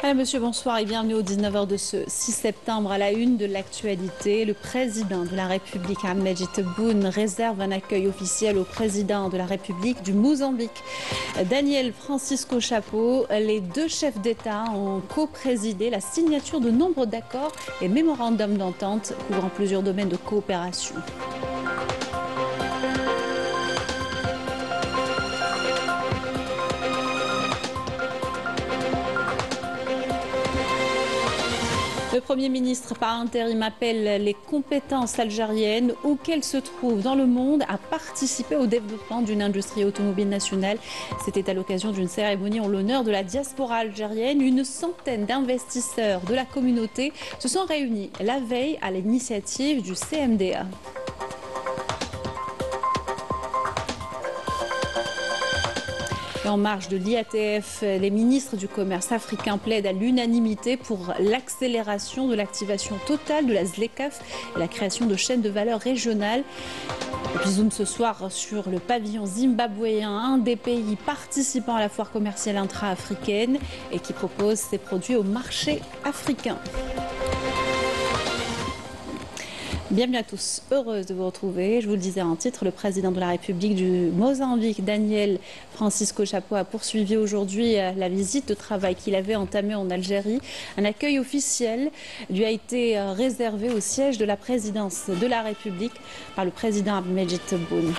Madame, Monsieur, bonsoir et bienvenue au 19h de ce 6 septembre. À la une de l'actualité, le président de la République, Ahmed Tebboune, réserve un accueil officiel au président de la République du Mozambique, Daniel Francisco Chapo. Les deux chefs d'État ont co-présidé la signature de nombreux d'accords et mémorandums d'entente couvrant plusieurs domaines de coopération. Le Premier ministre par intérim appelle les compétences algériennes où qu'elles se trouvent dans le monde à participer au développement d'une industrie automobile nationale. C'était à l'occasion d'une cérémonie en l'honneur de la diaspora algérienne. Une centaine d'investisseurs de la communauté se sont réunis la veille à l'initiative du CMDA. En marge de l'IATF, les ministres du commerce africain plaident à l'unanimité pour l'accélération de l'activation totale de la ZLECAf et la création de chaînes de valeur régionales. Et puis zoom ce soir sur le pavillon zimbabwéen, un des pays participant à la foire commerciale intra-africaine et qui propose ses produits au marché africain. Bienvenue à tous, heureuse de vous retrouver. Je vous le disais en titre, le président de la République du Mozambique, Daniel Francisco Chapo, a poursuivi aujourd'hui la visite de travail qu'il avait entamée en Algérie. Un accueil officiel lui a été réservé au siège de la présidence de la République par le président Ahmed Tebboune.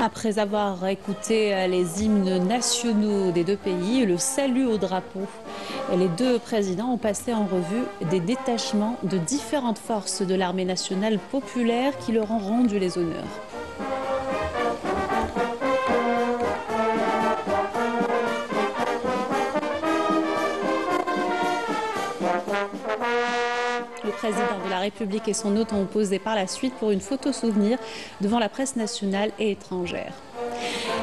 Après avoir écouté les hymnes nationaux des deux pays, le salut au drapeau, les deux présidents ont passé en revue des détachements de différentes forces de l'armée nationale populaire qui leur ont rendu les honneurs. Le président de la République et son hôte ont posé par la suite pour une photo souvenir devant la presse nationale et étrangère.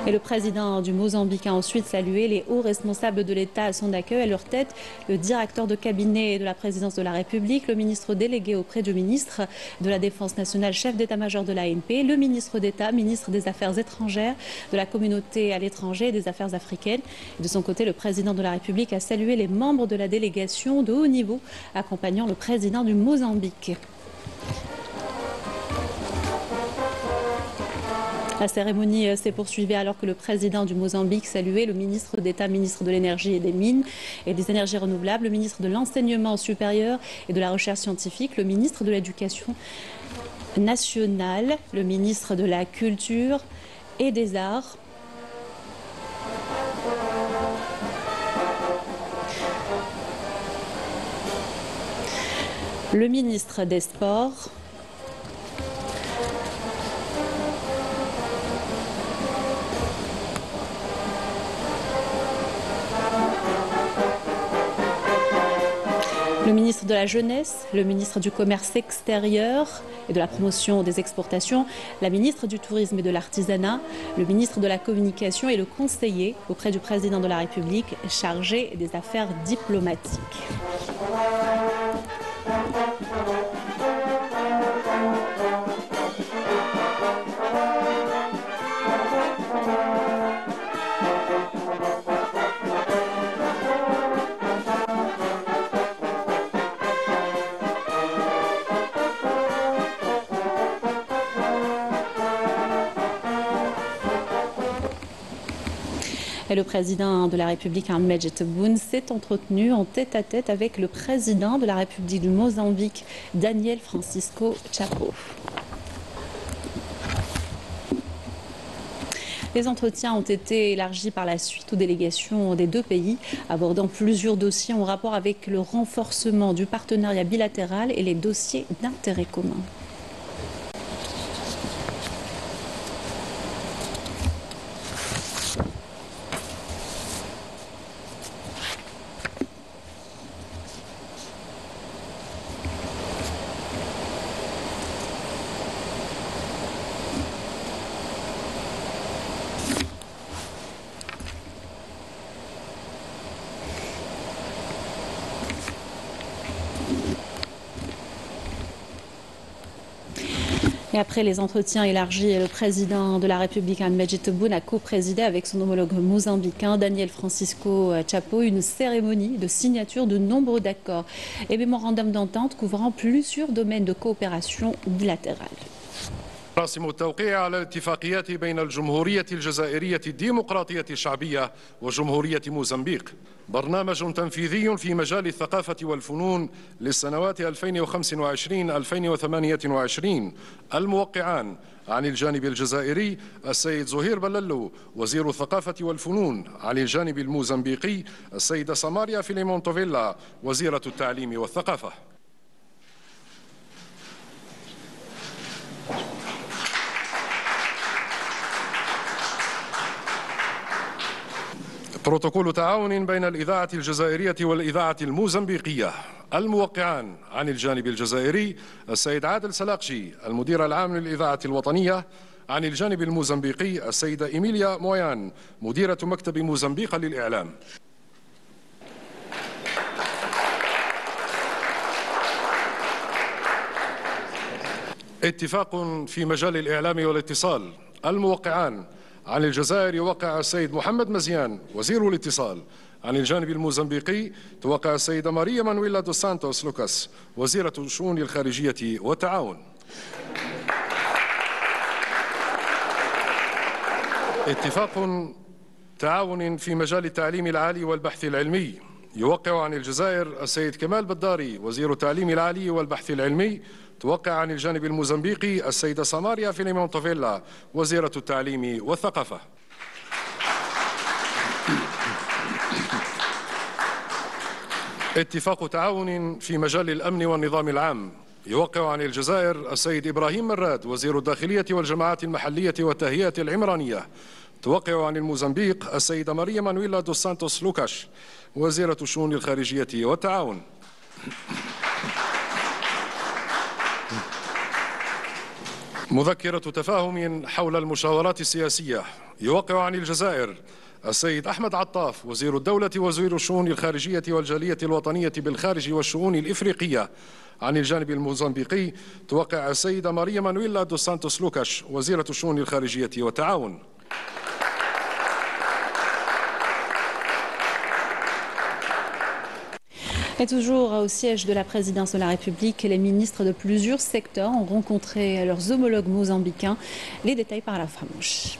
Et le président du Mozambique a ensuite salué les hauts responsables de l'État à son accueil. À leur tête, le directeur de cabinet de la présidence de la République, le ministre délégué auprès du ministre de la Défense nationale, chef d'état-major de l'ANP, le ministre d'État, ministre des Affaires étrangères, de la communauté à l'étranger et des Affaires africaines. De son côté, le président de la République a salué les membres de la délégation de haut niveau accompagnant le président du Mozambique. La cérémonie s'est poursuivie alors que le président du Mozambique saluait le ministre d'État, ministre de l'Énergie et des Mines et des Énergies renouvelables, le ministre de l'Enseignement supérieur et de la Recherche scientifique, le ministre de l'Éducation nationale, le ministre de la Culture et des Arts. Le ministre des Sports. Le ministre de la Jeunesse, le ministre du Commerce extérieur et de la promotion des exportations, la ministre du Tourisme et de l'Artisanat, le ministre de la Communication et le conseiller auprès du président de la République chargé des affaires diplomatiques. Et le président de la République, Ahmed Tebboune, s'est entretenu en tête-à-tête avec le président de la République du Mozambique, Daniel Francisco Chapo. Les entretiens ont été élargis par la suite aux délégations des deux pays, abordant plusieurs dossiers en rapport avec le renforcement du partenariat bilatéral et les dossiers d'intérêt commun. Et après les entretiens élargis, le président de la République, Ahmed Tebboune, a co-présidé avec son homologue mozambicain, Daniel Francisco Chapo, une cérémonie de signature de nombreux accords et mémorandums d'entente couvrant plusieurs domaines de coopération bilatérale. راسم التوقيع على الاتفاقيات بين الجمهورية الجزائرية الديمقراطية الشعبية وجمهورية موزمبيق، برنامج تنفيذي في مجال الثقافة والفنون للسنوات 2025-2028. الموقعان عن الجانب الجزائري السيد زهير بللو وزير الثقافة والفنون، عن الجانب الموزمبيقي السيدة سماريا فيليمونتوفيلا وزيرة التعليم والثقافة. بروتوكول تعاون بين الإذاعة الجزائرية والإذاعة الموزمبيقية. الموقعان عن الجانب الجزائري السيد عادل سلاقجي المدير العام للإذاعة الوطنية، عن الجانب الموزمبيقي السيدة إيميليا مويان مديرة مكتب موزمبيق للإعلام. اتفاق في مجال الإعلام والاتصال. الموقعان عن الجزائر يوقع السيد محمد مزيان وزير الاتصال، عن الجانب الموزمبيقي توقع السيدة ماريا مانويلا دوس سانتوس لوكاس وزيرة الشؤون الخارجية والتعاون. اتفاق تعاون في مجال التعليم العالي والبحث العلمي. يوقع عن الجزائر السيد كمال بداري وزير التعليم العالي والبحث العلمي، توقع عن الجانب الموزمبيقي السيدة سماريا فيليمونتوفيلا وزيرة التعليم والثقافة. اتفاق تعاون في مجال الأمن والنظام العام. يوقع عن الجزائر السيد إبراهيم مراد وزير الداخلية والجماعات المحلية والتهيئة العمرانية، توقع عن الموزمبيق السيدة ماريا مانويلا دوس سانتوس لوكاش وزيرة الشؤون الخارجية والتعاون. مذكرة تفاهم حول المشاورات السياسية. يوقع عن الجزائر السيد أحمد عطاف وزير الدولة وزير الشؤون الخارجية والجالية الوطنية بالخارج والشؤون الإفريقية، عن الجانب الموزمبيقي توقع السيدة ماريا مانويلا دوس سانتوس لوكاش وزيرة الشؤون الخارجية والتعاون. Et toujours au siège de la présidence de la République, les ministres de plusieurs secteurs ont rencontré leurs homologues mozambicains. Les détails par la Framouche.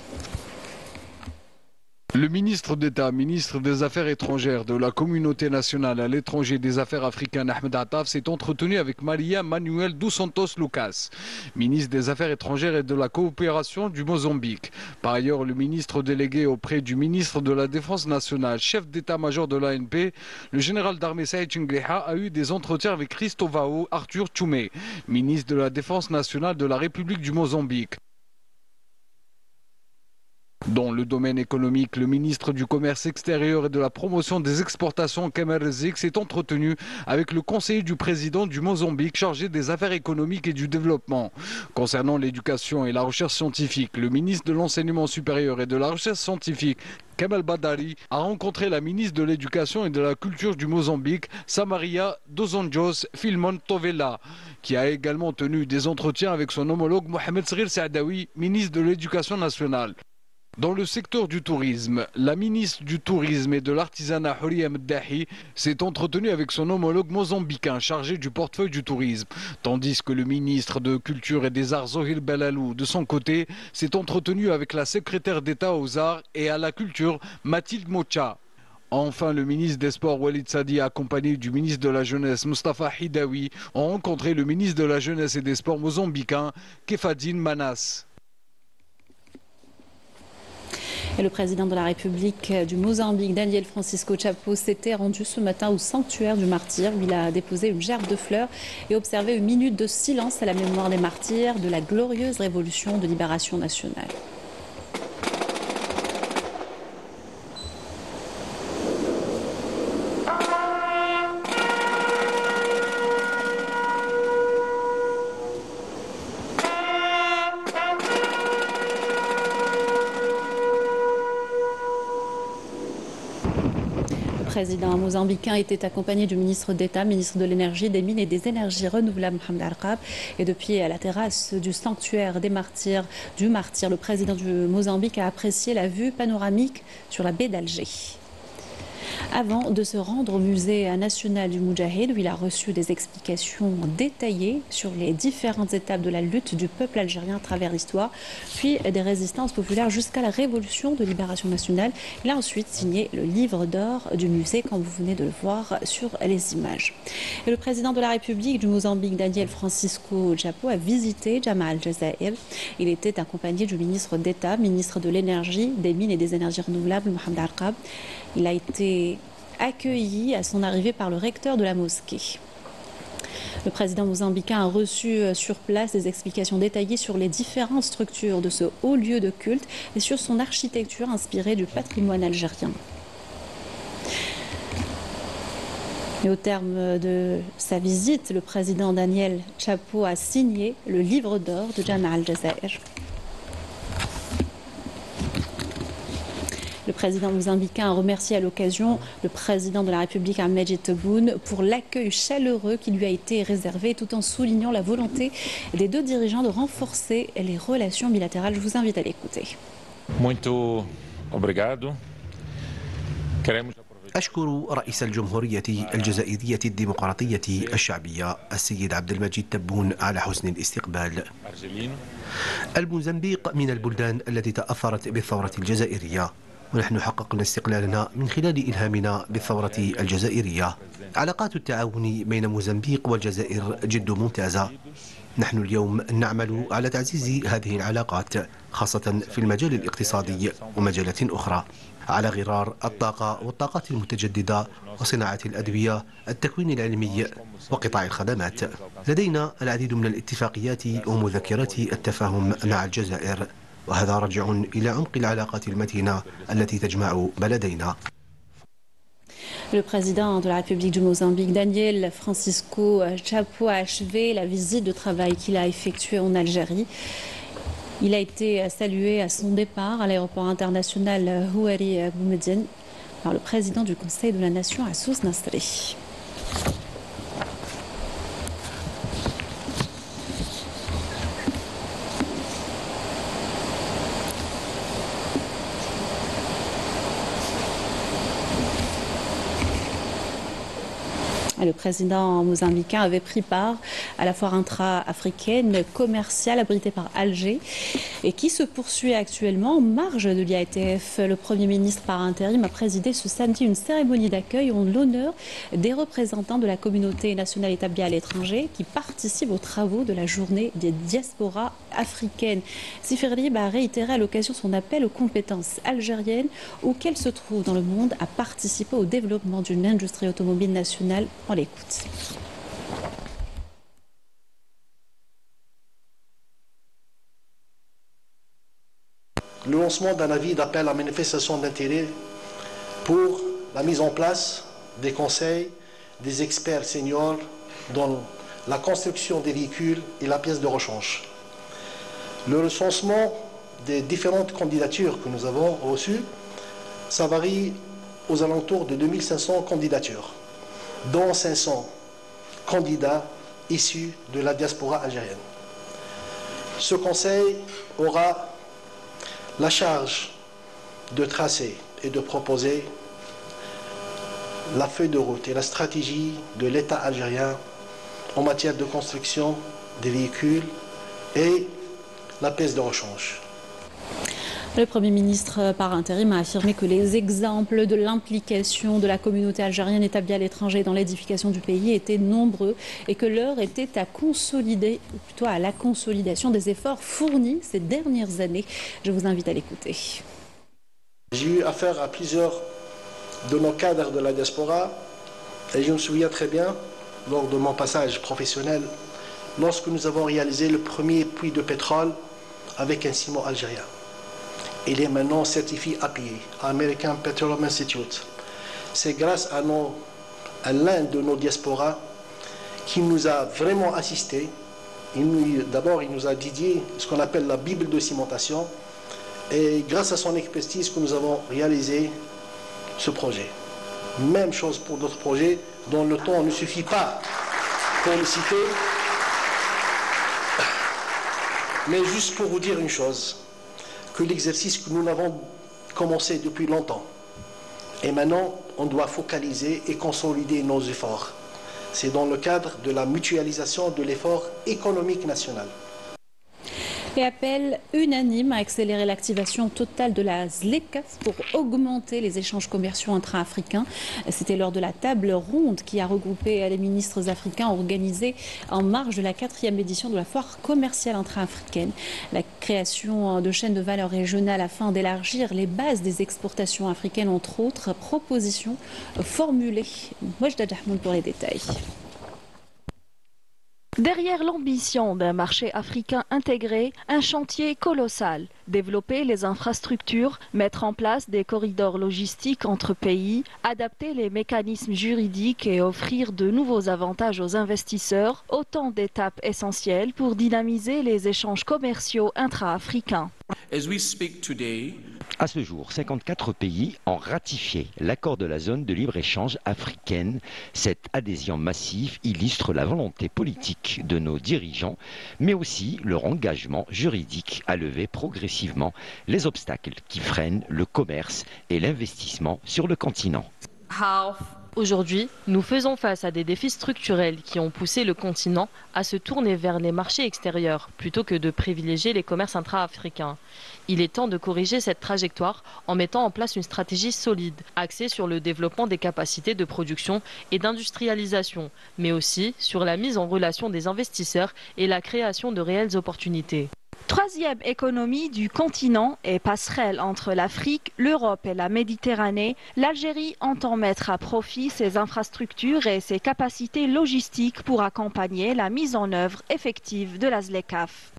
Le ministre d'État, ministre des Affaires étrangères de la communauté nationale à l'étranger des Affaires africaines, Ahmed Attaf, s'est entretenu avec Maria Manuel dos Santos Lucas, ministre des Affaires étrangères et de la coopération du Mozambique. Par ailleurs, le ministre délégué auprès du ministre de la Défense nationale, chef d'état-major de l'ANP, le général d'armée Saïd Chingleha, a eu des entretiens avec Cristóvão Arthur Tchoumé, ministre de la Défense nationale de la République du Mozambique. Dans le domaine économique, le ministre du Commerce extérieur et de la promotion des exportations, Kamer Zik, s'est entretenu avec le conseiller du président du Mozambique chargé des affaires économiques et du développement. Concernant l'éducation et la recherche scientifique, le ministre de l'Enseignement supérieur et de la recherche scientifique, Kamal Badari, a rencontré la ministre de l'Éducation et de la Culture du Mozambique, Samaria dos Anjos Filmon Tovella, qui a également tenu des entretiens avec son homologue Mohamed Sghir Saadawi, ministre de l'Éducation nationale. Dans le secteur du tourisme, la ministre du Tourisme et de l'Artisanat Houria Mdahi s'est entretenue avec son homologue mozambicain chargé du portefeuille du tourisme, tandis que le ministre de Culture et des Arts Zohir Belalou, de son côté, s'est entretenu avec la secrétaire d'État aux Arts et à la Culture Mathilde Mocha. Enfin, le ministre des Sports Walid Sadi, accompagné du ministre de la Jeunesse Mustafa Hidawi, ont rencontré le ministre de la Jeunesse et des Sports mozambicain Kefadine Manas. Et le président de la République du Mozambique, Daniel Francisco Chapo, s'était rendu ce matin au sanctuaire du martyr où il a déposé une gerbe de fleurs et observé une minute de silence à la mémoire des martyrs de la glorieuse révolution de libération nationale. Le président mozambicain était accompagné du ministre d'État, ministre de l'Énergie, des Mines et des Énergies renouvelables, Mohamed Arqab. Et depuis la terrasse du sanctuaire des martyrs, le président du Mozambique a apprécié la vue panoramique sur la baie d'Alger. Avant de se rendre au musée national du Moudjahid, où il a reçu des explications détaillées sur les différentes étapes de la lutte du peuple algérien à travers l'histoire, puis des résistances populaires jusqu'à la révolution de libération nationale. Il a ensuite signé le livre d'or du musée, comme vous venez de le voir sur les images. Et le président de la République du Mozambique, Daniel Francisco Chapo, a visité Jama al-Jazair. Il était accompagné du ministre d'État, ministre de l'Énergie, des Mines et des Énergies renouvelables, Mohamed Arqab. Il a été accueilli à son arrivée par le recteur de la mosquée. Le président mozambicain a reçu sur place des explications détaillées sur les différentes structures de ce haut lieu de culte et sur son architecture inspirée du patrimoine algérien. Et au terme de sa visite, le président Daniel Chapo a signé le livre d'or de Jama al-Jazair. Le président mozambicain a remercié à l'occasion le président de la République, Ahmed Tebboune, pour l'accueil chaleureux qui lui a été réservé, tout en soulignant la volonté des deux dirigeants de renforcer les relations bilatérales. Je vous invite à l'écouter. Muito obrigado. أشكر رئيس الجمهورية الجزائرية الديمقراطية الشعبية السيد عبد المجيد تبون على حسن الاستقبال. الموزمبيق من البلدان التي تأثرت بالثورة الجزائرية، ونحن حققنا استقلالنا من خلال إلهامنا بالثورة الجزائرية. علاقات التعاون بين موزمبيق والجزائر جد ممتازة. نحن اليوم نعمل على تعزيز هذه العلاقات، خاصة في المجال الاقتصادي ومجالات أخرى، على غرار الطاقة والطاقات المتجددة وصناعة الأدوية، التكوين العلمي وقطاع الخدمات. لدينا العديد من الاتفاقيات ومذكرات التفاهم مع الجزائر، وهذا راجع إلى عمق العلاقات المتينة التي تجمع بلدينا. Le président de la République du Mozambique, Daniel Francisco Chapo, a achevé la visite de travail qu'il a effectuée en Algérie. Il a été salué à son départ à l'aéroport international Houari Boumediene par le président du Conseil de la Nation, Assous Nasri. Le président mozambicain avait pris part à la foire intra-africaine commerciale abritée par Alger et qui se poursuit actuellement en marge de l'IATF. Le Premier ministre par intérim a présidé ce samedi une cérémonie d'accueil en l'honneur des représentants de la communauté nationale établie à l'étranger qui participent aux travaux de la journée des diasporas africaines. Siferlib a réitéré à l'occasion son appel aux compétences algériennes où qu'elles se trouvent dans le monde à participer au développement d'une industrie automobile nationale. On l'écoute. Le lancement d'un avis d'appel à manifestation d'intérêt pour la mise en place des conseils des experts seniors dans la construction des véhicules et la pièce de rechange. Le recensement des différentes candidatures que nous avons reçues, ça varie aux alentours de 2500 candidatures, dont 500 candidats issus de la diaspora algérienne. Ce conseil aura la charge de tracer et de proposer la feuille de route et la stratégie de l'État algérien en matière de construction des véhicules et la pièce de rechange. Le Premier ministre par intérim a affirmé que les exemples de l'implication de la communauté algérienne établie à l'étranger dans l'édification du pays étaient nombreux et que l'heure était à consolider, ou plutôt à la consolidation des efforts fournis ces dernières années. Je vous invite à l'écouter. J'ai eu affaire à plusieurs de nos cadres de la diaspora et je me souviens très bien, lors de mon passage professionnel, lorsque nous avons réalisé le premier puits de pétrole avec un ciment algérien. Il est maintenant certifié API, American Petroleum Institute. C'est grâce à l'un de nos diasporas qui nous a vraiment assistés. D'abord, il nous a dédié ce qu'on appelle la Bible de cimentation. Et grâce à son expertise que nous avons réalisé ce projet. Même chose pour d'autres projets dont le temps ne suffit pas pour le citer. Mais juste pour vous dire une chose, que l'exercice que nous avons commencé depuis longtemps, et maintenant on doit focaliser et consolider nos efforts. C'est dans le cadre de la mutualisation de l'effort économique national. Et appel unanime à accélérer l'activation totale de la ZLECAf pour augmenter les échanges commerciaux intra-africains. C'était lors de la table ronde qui a regroupé les ministres africains organisée en marge de la 4e édition de la foire commerciale intra-africaine. La création de chaînes de valeur régionales afin d'élargir les bases des exportations africaines, entre autres propositions formulées. Mojdad Ahmed pour les détails. Derrière l'ambition d'un marché africain intégré, un chantier colossal. Développer les infrastructures, mettre en place des corridors logistiques entre pays, adapter les mécanismes juridiques et offrir de nouveaux avantages aux investisseurs, autant d'étapes essentielles pour dynamiser les échanges commerciaux intra-africains. À ce jour, 54 pays ont ratifié l'accord de la zone de libre-échange africaine. Cette adhésion massive illustre la volonté politique de nos dirigeants, mais aussi leur engagement juridique à lever progressivement les obstacles qui freinent le commerce et l'investissement sur le continent. Aujourd'hui, nous faisons face à des défis structurels qui ont poussé le continent à se tourner vers les marchés extérieurs plutôt que de privilégier les commerces intra-africains. Il est temps de corriger cette trajectoire en mettant en place une stratégie solide, axée sur le développement des capacités de production et d'industrialisation, mais aussi sur la mise en relation des investisseurs et la création de réelles opportunités. Troisième économie du continent et passerelle entre l'Afrique, l'Europe et la Méditerranée, l'Algérie entend mettre à profit ses infrastructures et ses capacités logistiques pour accompagner la mise en œuvre effective de la ZLECAf.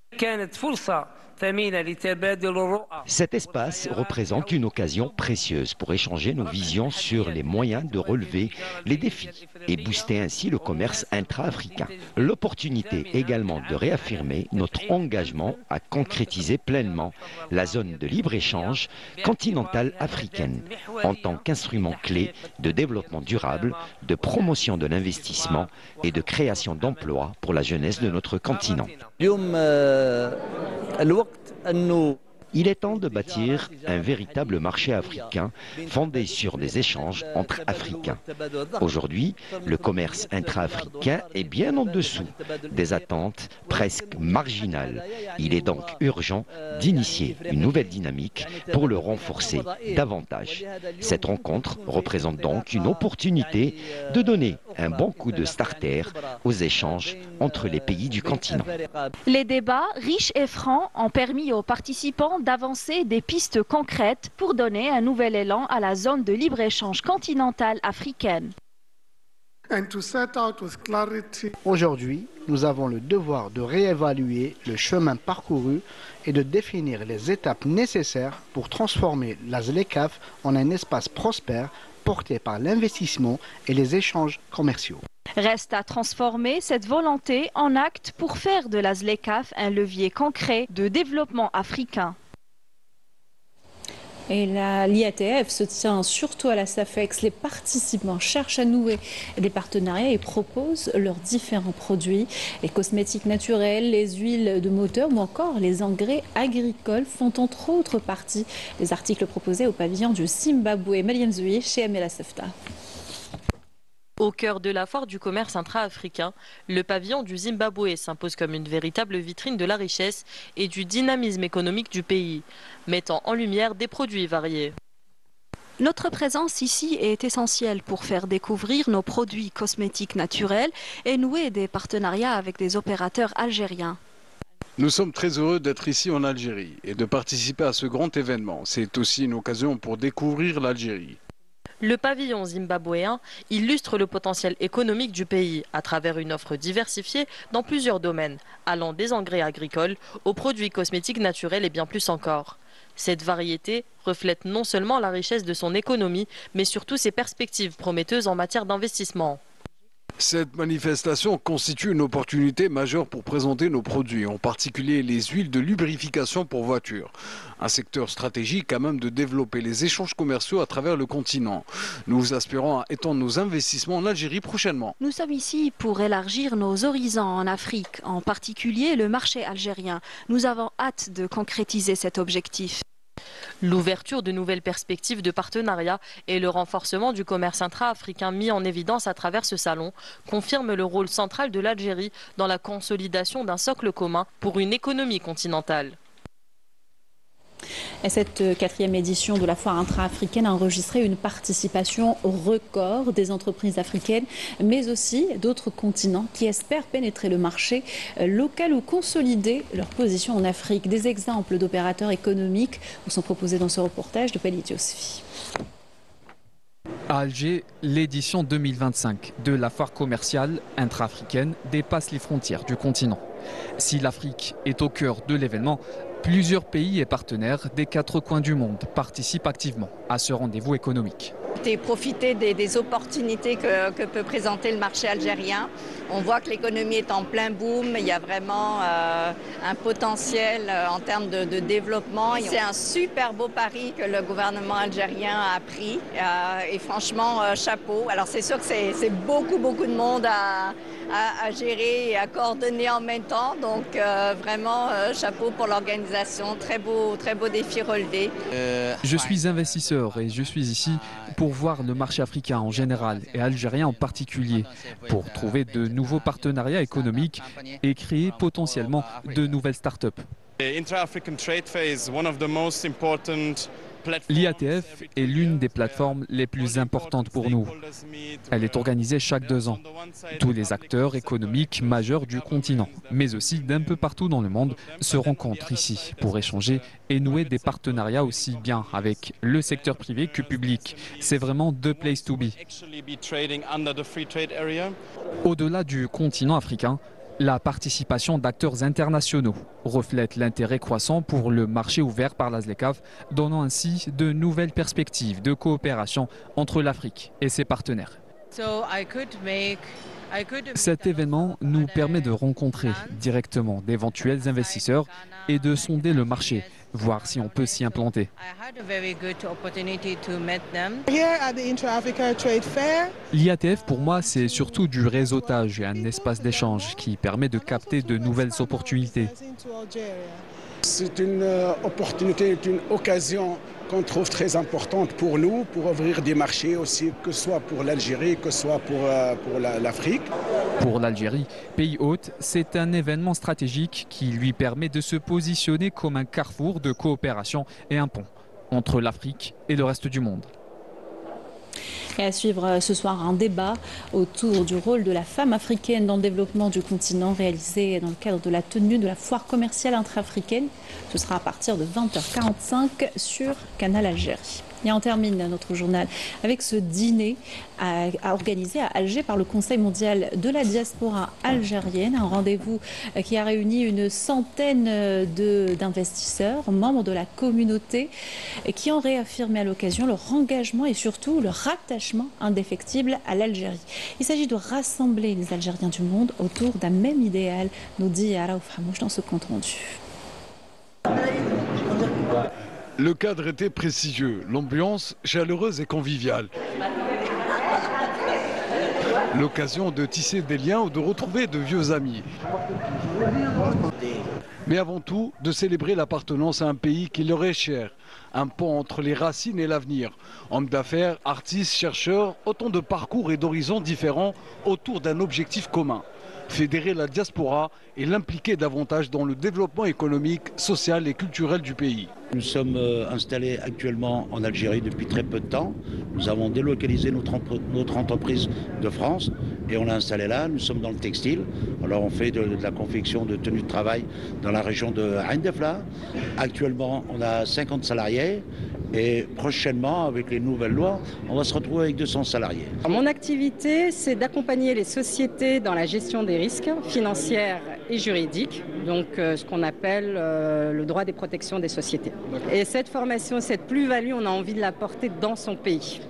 Cet espace représente une occasion précieuse pour échanger nos visions sur les moyens de relever les défis et booster ainsi le commerce intra-africain. L'opportunité également de réaffirmer notre engagement à concrétiser pleinement la zone de libre-échange continentale africaine en tant qu'instrument clé de développement durable, de promotion de l'investissement et de création d'emplois pour la jeunesse de notre continent. Il est temps de bâtir un véritable marché africain fondé sur des échanges entre Africains. Aujourd'hui, le commerce intra-africain est bien en dessous des attentes presque marginales. Il est donc urgent d'initier une nouvelle dynamique pour le renforcer davantage. Cette rencontre représente donc une opportunité de donner un bon coup de starter aux échanges entre les pays du continent. Les débats, riches et francs, ont permis aux participants d'avancer des pistes concrètes pour donner un nouvel élan à la zone de libre-échange continentale africaine. Aujourd'hui, nous avons le devoir de réévaluer le chemin parcouru et de définir les étapes nécessaires pour transformer la ZLECAf en un espace prospère porté par l'investissement et les échanges commerciaux. Reste à transformer cette volonté en acte pour faire de la ZLECAf un levier concret de développement africain. Et l'IATF se tient surtout à la SAFEX. Les participants cherchent à nouer des partenariats et proposent leurs différents produits. Les cosmétiques naturels, les huiles de moteur ou encore les engrais agricoles font entre autres partie des articles proposés au pavillon du Zimbabwe. Mariam Zouhi chez Amela Sefta. Au cœur de la foire du commerce intra-africain, le pavillon du Zimbabwe s'impose comme une véritable vitrine de la richesse et du dynamisme économique du pays, mettant en lumière des produits variés. Notre présence ici est essentielle pour faire découvrir nos produits cosmétiques naturels et nouer des partenariats avec des opérateurs algériens. Nous sommes très heureux d'être ici en Algérie et de participer à ce grand événement. C'est aussi une occasion pour découvrir l'Algérie. Le pavillon zimbabwéen illustre le potentiel économique du pays à travers une offre diversifiée dans plusieurs domaines, allant des engrais agricoles aux produits cosmétiques naturels et bien plus encore. Cette variété reflète non seulement la richesse de son économie, mais surtout ses perspectives prometteuses en matière d'investissement. Cette manifestation constitue une opportunité majeure pour présenter nos produits, en particulier les huiles de lubrification pour voitures. Un secteur stratégique à même de développer les échanges commerciaux à travers le continent. Nous aspirons à étendre nos investissements en Algérie prochainement. Nous sommes ici pour élargir nos horizons en Afrique, en particulier le marché algérien. Nous avons hâte de concrétiser cet objectif. L'ouverture de nouvelles perspectives de partenariat et le renforcement du commerce intra-africain mis en évidence à travers ce salon confirment le rôle central de l'Algérie dans la consolidation d'un socle commun pour une économie continentale. Et cette 4e édition de la foire intra-africaine a enregistré une participation record des entreprises africaines, mais aussi d'autres continents qui espèrent pénétrer le marché local ou consolider leur position en Afrique. Des exemples d'opérateurs économiques vous sont proposés dans ce reportage de Pelit Yosfi. À Alger, l'édition 2025 de la foire commerciale intra-africaine dépasse les frontières du continent. Si l'Afrique est au cœur de l'événement, plusieurs pays et partenaires des 4 coins du monde participent activement à ce rendez-vous économique. Profiter des opportunités que peut présenter le marché algérien. On voit que l'économie est en plein boom, il y a vraiment un potentiel en termes de développement. C'est un super beau pari que le gouvernement algérien a pris et franchement, chapeau. Alors c'est sûr que c'est beaucoup de monde à gérer et à coordonner en même temps, donc vraiment chapeau pour l'organisation, très beau défi relevé. Je suis investisseur et je suis ici pour voir le marché africain en général et algérien en particulier, pour trouver de nouveaux partenariats économiques et créer potentiellement de nouvelles start-up. L'IATF est l'une des plateformes les plus importantes pour nous. Elle est organisée chaque 2 ans. Tous les acteurs économiques majeurs du continent, mais aussi d'un peu partout dans le monde, se rencontrent ici pour échanger et nouer des partenariats aussi bien avec le secteur privé que public. C'est vraiment the place to be. Au-delà du continent africain, la participation d'acteurs internationaux reflète l'intérêt croissant pour le marché ouvert par la ZLECAf, donnant ainsi de nouvelles perspectives de coopération entre l'Afrique et ses partenaires. Cet événement nous permet de rencontrer directement d'éventuels investisseurs et de sonder le marché, voir si on peut s'y implanter. L'IATF pour moi c'est surtout du réseautage et un espace d'échange qui permet de capter de nouvelles opportunités. C'est une opportunité, une occasion qu'on trouve très importante pour nous, pour ouvrir des marchés aussi, que ce soit pour l'Algérie, que ce soit pour l'Afrique. Pour l'Algérie, pays hôte, c'est un événement stratégique qui lui permet de se positionner comme un carrefour de coopération et un pont entre l'Afrique et le reste du monde. Et à suivre ce soir un débat autour du rôle de la femme africaine dans le développement du continent réalisé dans le cadre de la tenue de la foire commerciale intra-africaine. Ce sera à partir de 20h45 sur Canal Algérie. Et on termine notre journal avec ce dîner organisé à Alger par le Conseil mondial de la diaspora algérienne. Un rendez-vous qui a réuni une centaine d'investisseurs, membres de la communauté, qui ont réaffirmé à l'occasion leur engagement et surtout leur attachement indéfectible à l'Algérie. Il s'agit de rassembler les Algériens du monde autour d'un même idéal, nous dit Araouf Hamouch dans ce compte rendu. Le cadre était prestigieux, l'ambiance chaleureuse et conviviale. L'occasion de tisser des liens ou de retrouver de vieux amis. Mais avant tout, de célébrer l'appartenance à un pays qui leur est cher. Un pont entre les racines et l'avenir. Hommes d'affaires, artistes, chercheurs, autant de parcours et d'horizons différents autour d'un objectif commun. Fédérer la diaspora et l'impliquer davantage dans le développement économique, social et culturel du pays. Nous sommes installés actuellement en Algérie depuis très peu de temps. Nous avons délocalisé notre entreprise de France et on l'a installée là. Nous sommes dans le textile. Alors on fait de la confection de tenues de travail dans la région de Ain Defla. Actuellement, on a 50 salariés et prochainement, avec les nouvelles lois, on va se retrouver avec 200 salariés. Mon activité, c'est d'accompagner les sociétés dans la gestion des risques financiers et juridiques, donc ce qu'on appelle le droit des protections des sociétés. Et cette formation, cette plus-value, on a envie de l'apporter dans son pays.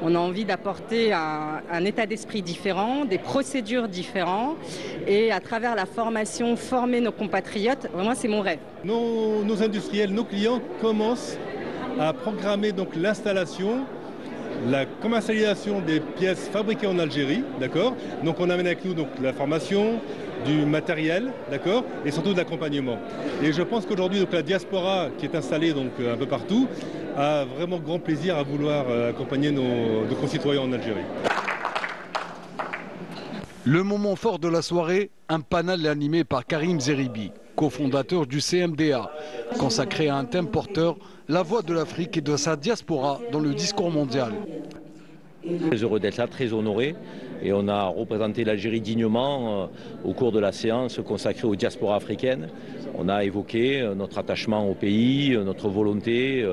On a envie d'apporter un état d'esprit différent, des procédures différentes et à travers la formation, former nos compatriotes, vraiment c'est mon rêve. Nos industriels, nos clients commencent à programmer donc l'installation, la commercialisation des pièces fabriquées en Algérie, d'accord. Donc on amène avec nous donc la formation, du matériel, d'accord, et surtout de l'accompagnement. Et je pense qu'aujourd'hui donc la diaspora qui est installée donc un peu partout a vraiment grand plaisir à vouloir accompagner nos concitoyens en Algérie. Le moment fort de la soirée, un panel animé par Karim Zeribi, cofondateur du CMDA, consacré à un thème porteur, la voix de l'Afrique et de sa diaspora dans le discours mondial. Très heureux d'être là, très honoré. Et on a représenté l'Algérie dignement au cours de la séance consacrée aux diasporas africaines. On a évoqué notre attachement au pays, notre volonté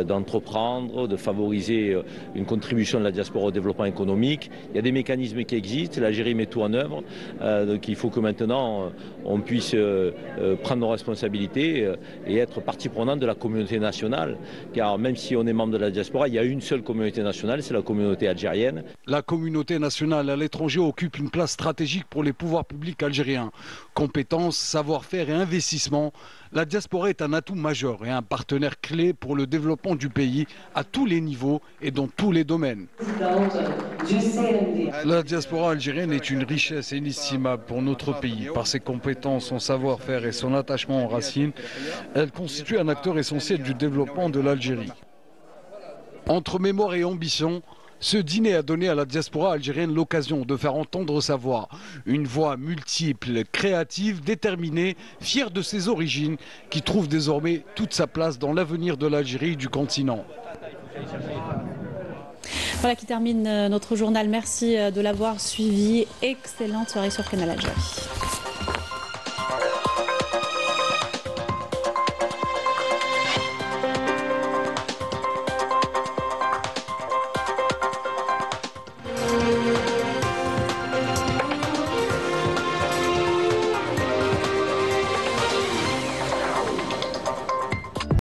d'entreprendre, de favoriser une contribution de la diaspora au développement économique. Il y a des mécanismes qui existent, l'Algérie met tout en œuvre. Donc il faut que maintenant on puisse prendre nos responsabilités et être partie prenante de la communauté nationale. Car même si on est membre de la diaspora, il y a une seule communauté nationale, c'est la communauté algérienne. La communauté nationale à l'étranger occupe une place stratégique pour les pouvoirs publics algériens. Compétences, savoir-faire et investissement, la diaspora est un atout majeur et un partenaire clé pour le développement du pays à tous les niveaux et dans tous les domaines. La diaspora algérienne est une richesse inestimable pour notre pays. Par ses compétences, son savoir-faire et son attachement aux racines, elle constitue un acteur essentiel du développement de l'Algérie. Entre mémoire et ambition, ce dîner a donné à la diaspora algérienne l'occasion de faire entendre sa voix. Une voix multiple, créative, déterminée, fière de ses origines, qui trouve désormais toute sa place dans l'avenir de l'Algérie et du continent. Voilà qui termine notre journal. Merci de l'avoir suivi. Excellente soirée sur Canal Algérie.